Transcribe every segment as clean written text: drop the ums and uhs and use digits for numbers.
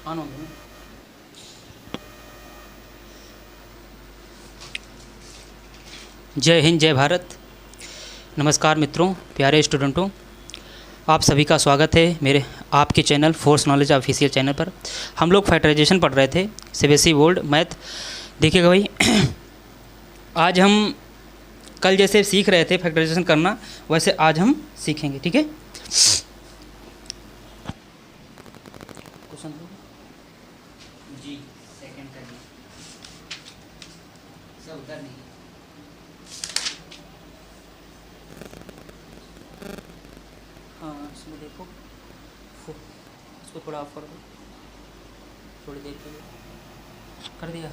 On हो गया। जय हिंद, जय भारत। नमस्कार मित्रों, प्यारे स्टूडेंटों, आप सभी का स्वागत है मेरे आपके channel force knowledge official channel पर। हम लोग फैक्टराइजेशन पढ़ रहे थे, सीबीएसई बोर्ड मैथ। देखिएगा भाई, आज हम कल जैसे सीख रहे थे फैक्टराइजेशन करना, वैसे आज हम सीखेंगे, ठीक है। क्वेश्चन जी सेकंड का जी सब उधर नहीं। हाँ, इसमें देखो, इसको थोड़ा ऑफ कर दो, थोड़ी देर के लिए कर दिया।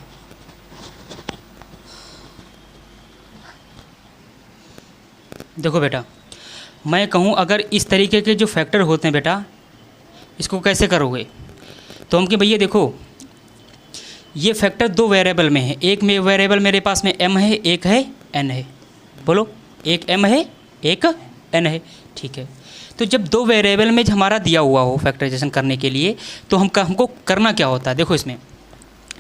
देखो बेटा, मैं कहूँ अगर इस तरीके के जो फैक्टर होते हैं बेटा, इसको कैसे करोगे? तो हम कि भैया देखो, ये फैक्टर दो वेरिएबल में है। एक में वेरिएबल मेरे पास में m है, एक है n है। बोलो, एक m है, एक n है, ठीक है। तो जब दो वेरिएबल में हमारा दिया हुआ हो फैक्टराइजेशन करने के लिए, तो हमको करना क्या होता है? देखो इसमें,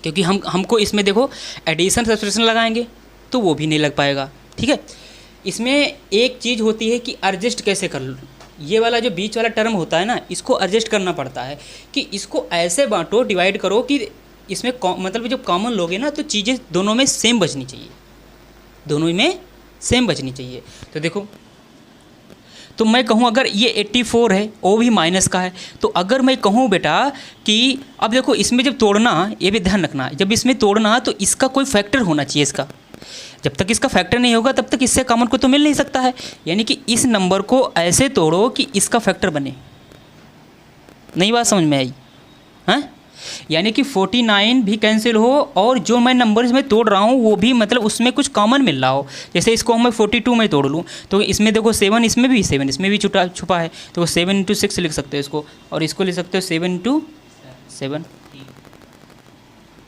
क्योंकि हमको इसमें देखो एडिशन सब्ट्रैक्शन लगाएंगे तो वो भी नहीं लग पाएगा, ठीक है। इसमें एक चीज़ होती है कि एडजस्ट कैसे कर लो। ये वाला जो बीच वाला टर्म होता है ना, इसको एडजस्ट करना पड़ता है कि इसको ऐसे बांटो, डिवाइड करो कि इसमें मतलब जब कॉमन लोगे ना तो चीज़ें दोनों में सेम बचनी चाहिए, दोनों में सेम बचनी चाहिए। तो देखो, तो मैं कहूँ अगर ये 84 है, वो भी माइनस का है, तो अगर मैं कहूँ बेटा कि अब देखो इसमें जब तोड़ना, ये भी ध्यान रखना, जब इसमें तोड़ना तो इसका कोई फैक्टर होना चाहिए। इसका जब तक इसका फैक्टर नहीं होगा तब तक इससे कॉमन को तो मिल नहीं सकता है। यानी कि इस नंबर को ऐसे तोड़ो कि इसका फैक्टर बने। नई बात समझ में आई? हाँ, यानी कि 49 भी कैंसिल हो और जो मैं नंबर इसमें तोड़ रहा हूँ वो भी मतलब उसमें कुछ कॉमन मिल रहा हो। जैसे इसको मैं 42 में तोड़ लूँ तो इसमें देखो 7 इसमें भी छुपा है, तो 7 × 6 लिख सकते हो इसको, और इसको लिख सकते हो 7 × 7।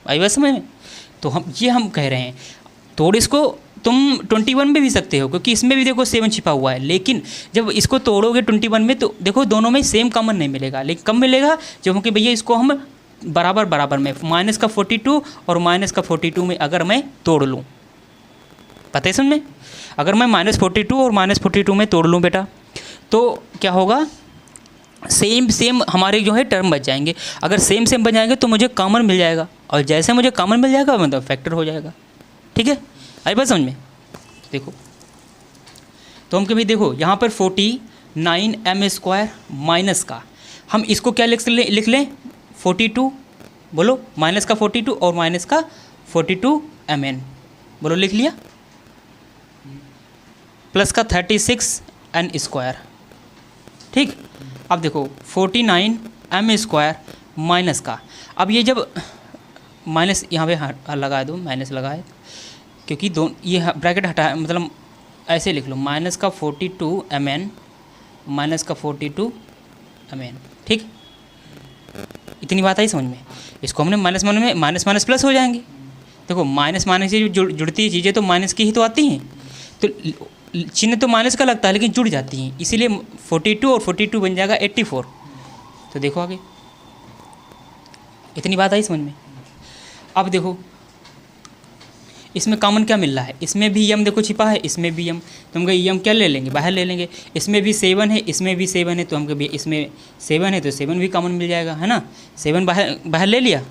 आई बात समझ में? तो हम कह रहे हैं तोड़ इसको तुम 21 में भी सकते हो, क्योंकि इसमें भी देखो 7 छिपा हुआ है। लेकिन जब इसको तोड़ोगे 21 में तो देखो दोनों में सेम कॉमन नहीं मिलेगा, लेकिन कम मिलेगा जब कि भैया इसको हम बराबर बराबर में माइनस का 42 और माइनस का 42 में अगर मैं तोड़ लूँ, पता है समझ में? अगर मैं -42 और -42 में तोड़ लूँ बेटा, तो क्या होगा? सेम हमारे जो है टर्म बच जाएंगे। अगर सेम बच जाएंगे तो मुझे कॉमन मिल जाएगा, और जैसे मुझे कॉमन मिल जाएगा मतलब फैक्टर हो जाएगा, ठीक है। आई बात समझ में? देखो, तो हम कभी देखो यहाँ पर 49m² माइनस का, हम इसको क्या लिख लें 42, बोलो माइनस का 42 और माइनस का 42mn, बोलो लिख लिया, प्लस का 36n², ठीक। अब देखो 49m² माइनस का, अब ये जब माइनस यहाँ पे लगा दो, माइनस लगाए, क्योंकि ये ब्रैकेट हटा, मतलब ऐसे लिख लो, माइनस का 42mn माइनस का 42mn, ठीक। इतनी बात आई समझ में? इसको हमने माइनस में माइनस प्लस हो जाएंगे। देखो माइनस से जो जुड़ती है चीज़ें तो माइनस की ही तो आती हैं, तो चिन्ह तो माइनस का लगता है लेकिन जुड़ जाती हैं, इसीलिए 42 और 42 बन जाएगा 84। तो देखो आगे, इतनी बात आई समझ में? अब देखो इसमें कॉमन क्या मिल रहा है, इसमें भी यम देखो छिपा है, इसमें भी यम, तो हम यम क्या ले लेंगे, बाहर ले लेंगे। इसमें भी 7 है, इसमें भी 7 है, तो हम कभी इसमें 7 है तो 7 भी कॉमन मिल जाएगा, है ना। 7 बाहर ले लिया,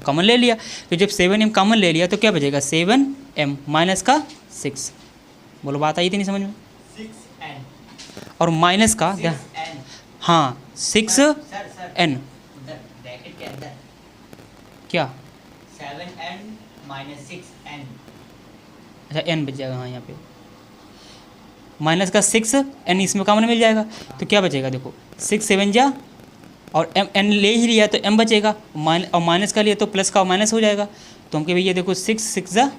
कॉमन ले लिया, तो जब 7m कॉमन ले लिया तो क्या बचेगा 7m माइनस का 6। बोलो बात आई थी नहीं समझ में? 6n और माइनस का क्या? हाँ 6n ब्रैकेट के अंदर क्या, 7n - 6n। अच्छा n बच जाएगा, हाँ यहाँ पे माइनस का 6n इसमें कॉमन मिल जाएगा, तो क्या बचेगा देखो 6 7 जा, और n ले ही लिया तो m बचेगा, और माइनस का लिया तो प्लस का माइनस हो जाएगा। तो हमके भैया देखो 6 6 जा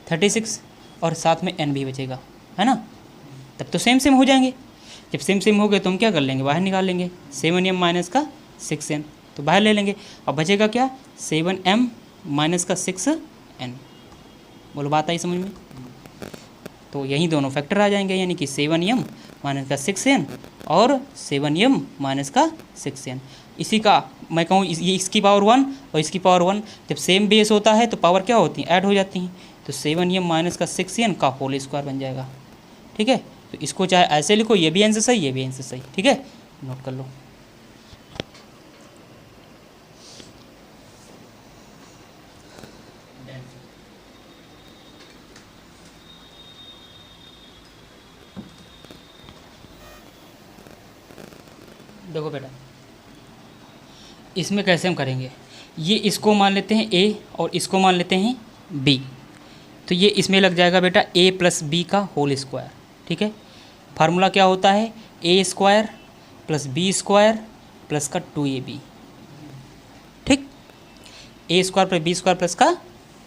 36, और साथ में n भी बचेगा, है ना। तब तो सेम हो जाएंगे। जब सेम हो गए तो हम क्या कर लेंगे, बाहर निकाल लेंगे 7m माइनस का 6n, तो बाहर ले लेंगे, और बचेगा क्या 7m माइनस का 6n। बोलो बात आई समझ में? तो यही दोनों फैक्टर आ जाएंगे, यानी कि 7m माइनस का 6n और 7m माइनस का 6n। इसी का मैं कहूँ ये इसकी पावर 1 और इसकी पावर 1, जब सेम बेस होता है तो पावर क्या होती है, ऐड हो जाती हैं। तो 7n माइनस का 6n का होल स्क्वायर बन जाएगा। ठीक है, तो इसको चाहे ऐसे लिखो, ये भी आंसर सही, ये भी आंसर सही। ठीक है, नोट कर लो। Done. देखो बेटा, इसमें कैसे हम करेंगे, ये इसको मान लेते हैं a और इसको मान लेते हैं b, तो ये इसमें लग जाएगा बेटा a प्लस बी का होल स्क्वायर। ठीक है, फार्मूला क्या होता है, a square plus B square plus का 2ab। ठीक, a square plus B square plus का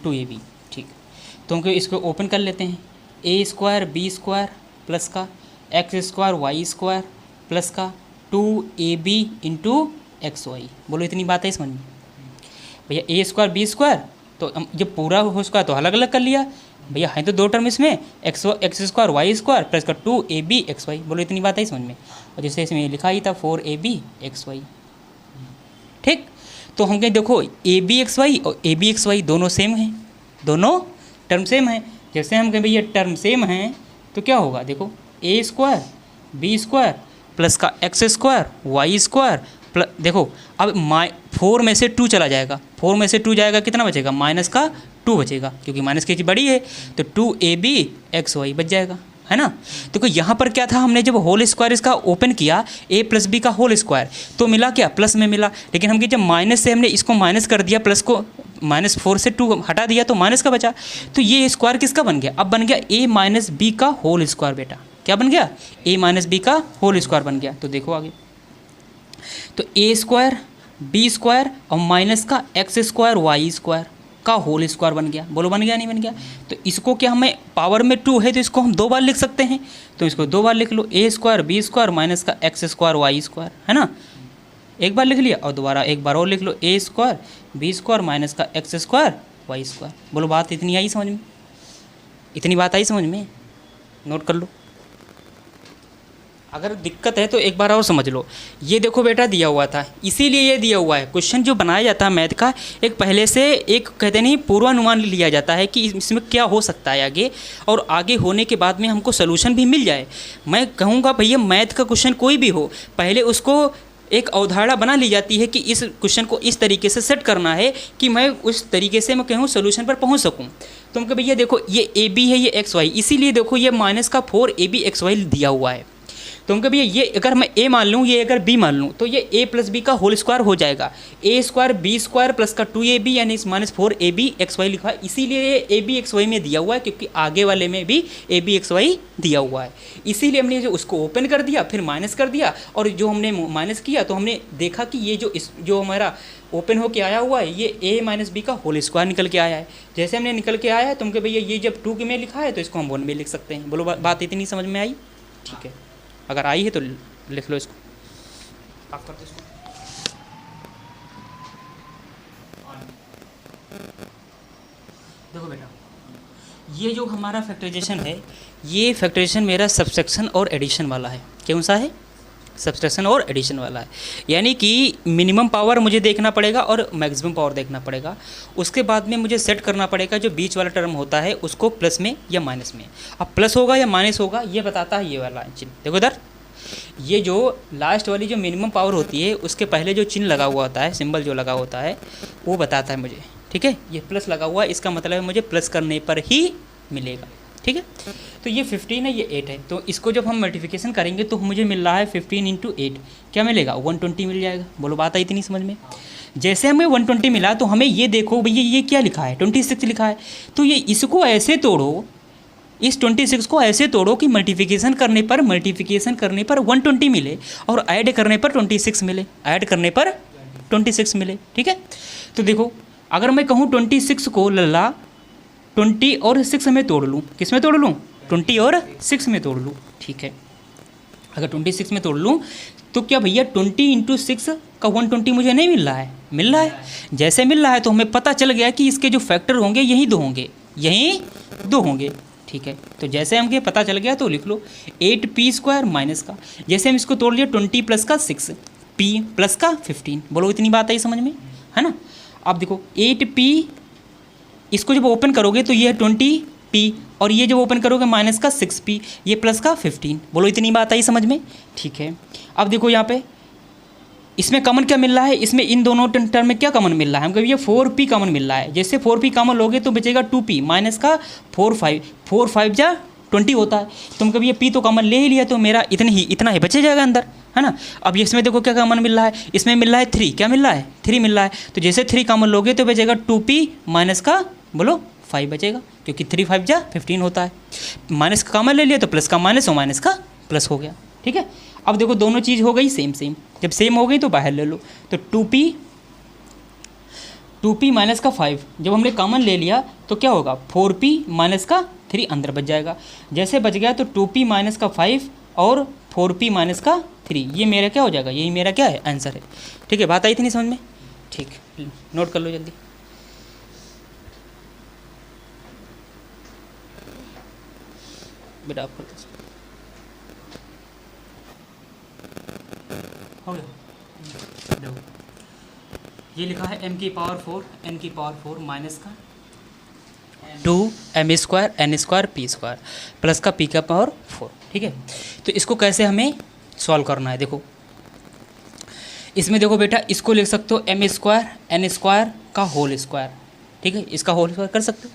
2ab। ठीक, तो हम इसको ओपन कर लेते हैं, a square B square plus का x square Y square plus का 2ab इंटू एक्स वाई। बोलो इतनी बात है समझ में भैया, ए स्क्वायर बी स्क्वायर, तो हम जब पूरा हो स्क्वायर तो अलग अलग कर लिया भैया, है तो दो टर्म इसमें, X square Y square plus का 2ab एक्स वाई। बोलो इतनी बात है समझ में, और जैसे इसमें लिखा ही था 4ab एक्स वाई। ठीक, तो हम कहें देखो ab एक्स वाई और ab एक्स वाई दोनों सेम हैं, दोनों टर्म सेम हैं। जैसे हम कहें भैया टर्म सेम हैं तो क्या होगा, देखो A square B square plus का x square Y square plus, देखो अब 4 में से 2 चला जाएगा, 4 में से 2 जाएगा, कितना बचेगा, माइनस का 2 बचेगा, क्योंकि माइनस की चीज़ बड़ी है, तो 2ab एक्स वाई बच जाएगा, है ना। देखो यहाँ पर क्या था, हमने जब होल स्क्वायर इसका ओपन किया a प्लस बी का होल स्क्वायर, तो मिला क्या, प्लस में मिला, लेकिन हम जब माइनस से हमने इसको माइनस कर दिया, प्लस को -4 से 2 हटा दिया तो माइनस का बचा, तो ये स्क्वायर किसका बन गया, अब बन गया a माइनस बी का होल स्क्वायर। बेटा क्या बन गया, a माइनस बी का होल स्क्वायर बन गया। तो देखो आगे, तो a स्क्वायर बी स्क्वायर और माइनस का एक्स स्क्वायर वाई स्क्वायर का होल स्क्वायर बन गया। बोलो बन गया नहीं बन गया। तो इसको क्या हमें पावर में 2 है तो इसको हम 2 बार लिख सकते हैं, तो इसको 2 बार लिख लो, a square B square minus का एक्स स्क्वायर वाई स्क्वायर, है ना, एक बार लिख लिया, और दोबारा एक बार और लिख लो, a square B square minus का एक्स स्क्वायर वाई स्क्वायर। बोलो बात इतनी आई समझ में, इतनी बात आई समझ में, नोट कर लो। अगर दिक्कत है तो एक बार और समझ लो। ये देखो बेटा दिया हुआ था, इसीलिए ये दिया हुआ है, क्वेश्चन जो बनाया जाता है मैथ का, एक पहले से एक कहते नहीं पूर्वानुमान लिया जाता है कि इसमें क्या हो सकता है आगे, और आगे होने के बाद में हमको सोल्यूशन भी मिल जाए। मैं कहूँगा भैया मैथ का क्वेश्चन कोई भी हो, पहले उसको एक अवधारणा बना ली जाती है कि इस क्वेश्चन को इस तरीके से सेट करना है कि मैं उस तरीके से मैं कहूँ सोल्यूशन पर पहुँच सकूँ। तो हम कह भैया देखो ये ए बी है, ये एक्स वाई, इसीलिए देखो ये माइनस का 4ab एक्स वाई दिया हुआ है। तो हम कह भैया ये अगर मैं a मान लूँ, ये अगर b मान लूँ, तो ये a प्लस बी का होल स्क्वायर हो जाएगा, a square B square plus का 2ab यानी -4ab एक्स वाई लिखा है, इसीलिए ये ab एक्स वाई में दिया हुआ है, क्योंकि आगे वाले में भी ab एक्स वाई दिया हुआ है। इसीलिए हमने जो उसको ओपन कर दिया, फिर माइनस कर दिया, और जो हमने माइनस किया तो हमने देखा कि ये जो हमारा ओपन होके आया हुआ है ये a माइनस बी का होल स्क्वायर निकल के आया है। जैसे हमने निकल के आया है तो हम कह भैया ये जब 2 में लिखा है तो इसको हम 1 में लिख सकते हैं। बोलो बात इतनी समझ में आई, ठीक है, अगर आई है तो लिख लो इसको, आप कर दो इसको। देखो बेटा ये जो हमारा फैक्टराइजेशन है, ये फैक्टराइजेशन मेरा सब्सट्रैक्शन और एडिशन वाला है। कौन सा है, सब्सट्रैक्शन और एडिशन वाला है, यानी कि मिनिमम पावर मुझे देखना पड़ेगा और मैक्सिमम पावर देखना पड़ेगा, उसके बाद में मुझे सेट करना पड़ेगा जो बीच वाला टर्म होता है उसको प्लस में या माइनस में। अब प्लस होगा या माइनस होगा ये बताता है ये वाला चिन्ह। देखो इधर ये जो लास्ट वाली जो मिनिमम पावर होती है उसके पहले जो चिन्ह लगा हुआ होता है, सिंबल जो लगा होता है वो बताता है मुझे, ठीक है। ये प्लस लगा हुआ है, इसका मतलब है मुझे प्लस करने पर ही मिलेगा, ठीक है। तो ये 15 है, ये 8 है, तो इसको जब हम मल्टीप्लिकेशन करेंगे तो मुझे मिल रहा है 15 × 8 क्या मिलेगा, 120 मिल जाएगा। बोलो बात आई इतनी समझ में। जैसे हमें 120 मिला तो हमें ये देखो भैया ये क्या लिखा है, 26 लिखा है, तो ये इसको ऐसे तोड़ो, इस 26 को ऐसे तोड़ो कि मल्टीप्लिकेशन करने पर 120 मिले और ऐड करने पर 26 मिले, ऐड करने पर 26 मिले, ठीक है। तो देखो अगर मैं कहूँ 26 को लल्ला 20 और 6 में तोड़ लूँ, किस में तोड़ लूँ, 20 और 6 में तोड़ लूँ, ठीक है। अगर 26 में तोड़ लूँ तो क्या भैया 20 × 6 का 120 मुझे नहीं मिल रहा है, मिल रहा है। जैसे मिल रहा है तो हमें पता चल गया कि इसके जो फैक्टर होंगे यही 2 होंगे, यही 2 होंगे, ठीक है। तो जैसे हमके पता चल गया तो लिख लो 8p² माइनस का, जैसे हम इसको तोड़ लिया 20 + का 6, पी प्लस का 15। बोलो इतनी बात आई समझ में, है ना। अब देखो 8p, इसको जब ओपन करोगे तो ये है 20p, और ये जब ओपन करोगे माइनस का 6p, ये प्लस का 15। बोलो इतनी बात आई समझ में, ठीक है। अब देखो यहाँ पे इसमें कॉमन क्या मिल रहा है, इसमें इन दोनों टर्म में क्या कॉमन मिल रहा है हमको, ये 4p कॉमन मिल रहा है। जैसे 4p कॉमन लोगे तो बचेगा 2p माइनस का 4 5 जा 20 होता है। तुम कभी ये p तो कॉमन ले ही लिया, तो मेरा इतना ही बचे जाएगा अंदर, है ना। अब इसमें देखो क्या कॉमन मिल रहा है, इसमें मिल रहा है 3, क्या मिल रहा है 3 मिल रहा है। तो जैसे 3 कॉमन लोगे तो बचेगा 2p माइनस का बोलो 5 बचेगा, क्योंकि 3 5 जा 15 होता है। माइनस का कॉमन ले लिया तो प्लस का माइनस और माइनस का प्लस हो गया, ठीक है। अब देखो दोनों चीज़ हो गई सेम सेम, जब सेम हो गई तो बाहर ले लो। तो 2p माइनस का 5 जब हमने कॉमन ले लिया तो क्या होगा, 4p माइनस का 3 अंदर बच जाएगा। जैसे बच गया तो 2p माइनस का 5 और 4p माइनस का 3, ये मेरा क्या हो जाएगा, यही मेरा क्या है आंसर है, ठीक है। बात आई थी नहीं समझ में, ठीक, नोट कर लो जल्दी। बेटा आप कर दो, हो गया। देखो ये लिखा है m की पावर 4 n की पावर 4 माइनस का 2m square n square p square plus का p का पावर 4, ठीक है। तो इसको कैसे हमें सॉल्व करना है, देखो इसमें देखो बेटा, इसको लिख सकते हो m स्क्वायर n स्क्वायर का होल स्क्वायर, ठीक है, इसका होल स्क्वायर कर सकते हो।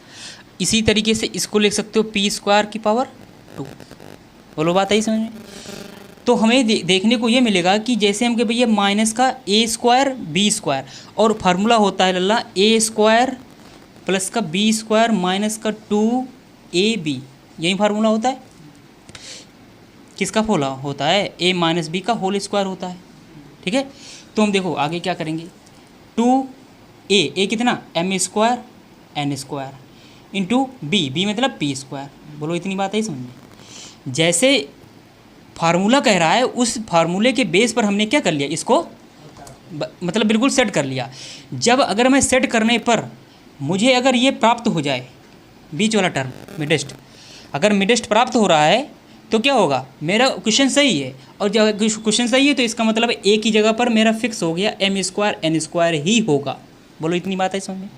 इसी तरीके से इसको लिख सकते हो p स्क्वायर की पावर 2। बोलो बात आई समझ में। तो हमें देखने को ये मिलेगा कि जैसे हम के भैया माइनस का a स्क्वायर b स्क्वायर, और फार्मूला होता है लल्ला a स्क्वायर प्लस का b स्क्वायर माइनस का 2ab, यही फार्मूला होता है। किसका फॉर्मूला होता है, a माइनस बी का होल स्क्वायर होता है, ठीक है। तो हम देखो आगे क्या करेंगे, 2a कितना m square n square into b मतलब p स्क्वायर। बोलो इतनी बात है समझ में। जैसे फार्मूला कह रहा है उस फार्मूले के बेस पर हमने क्या कर लिया, इसको मतलब बिल्कुल सेट कर लिया। जब अगर मैं सेट करने पर मुझे अगर ये प्राप्त हो जाए, बीच वाला टर्म मिडेस्ट, अगर मिडेस्ट प्राप्त हो रहा है तो क्या होगा, मेरा क्वेश्चन सही है। और जब क्वेश्चन सही है तो इसका मतलब एक ही जगह पर मेरा फिक्स हो गया m स्क्वायर n स्क्वायर ही होगा। बोलो इतनी बात है समझ में।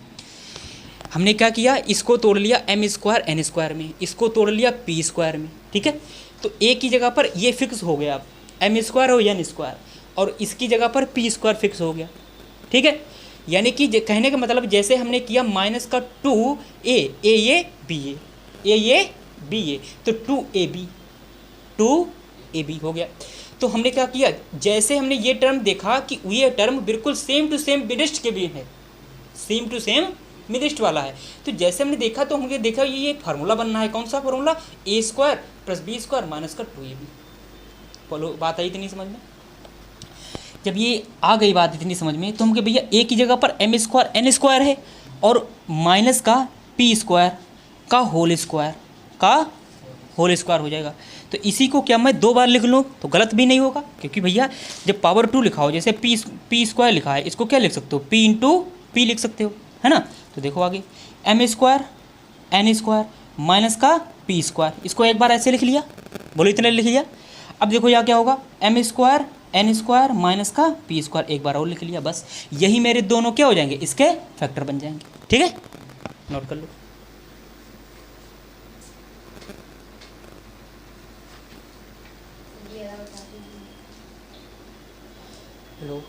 हमने क्या किया, इसको तोड़ लिया m स्क्वायर n स्क्वायर में, इसको तोड़ लिया p स्क्वायर में, ठीक है। तो एक ही जगह पर ये फिक्स हो गया, अब m स्क्वायर और n स्क्वायर, और इसकी जगह पर p स्क्वायर फिक्स हो गया, ठीक है। यानी कि कहने का मतलब जैसे हमने किया माइनस का 2a ये b ये तो 2ab हो गया। तो हमने क्या किया, जैसे हमने ये टर्म देखा कि ये टर्म बिल्कुल सेम टू सेम मिडेस्ट के भी है, सेम टू सेम मिडेस्ट वाला है। तो जैसे हमने देखा तो हमने देखा ये फार्मूला बनना है, कौन सा formula, a square plus b square minus का 2ab। बोलो बात आई इतनी समझ में। जब ये आ गई बात इतनी समझ में तो हम कहे भैया एक ही जगह पर m स्क्वायर n स्क्वायर है और माइनस का p स्क्वायर का होल स्क्वायर हो जाएगा। तो इसी को क्या मैं 2 बार लिख लूँ तो गलत भी नहीं होगा, क्योंकि भैया जब पावर 2 लिखा हो, जैसे p स्क्वायर लिखा है, इसको क्या लिख सकते हो, p इंटू p लिख सकते हो, है ना। तो देखो आगे m square n square minus का p स्क्वायर, इसको एक बार ऐसे लिख लिया, बोलो इतने लिख लिया। अब देखो यहाँ क्या होगा, m square n square minus का p स्क्वायर, एक बार और लिख लिया, बस यही मेरे दोनों क्या हो जाएंगे, इसके फैक्टर बन जाएंगे, ठीक है। नोट कर लो। हेलो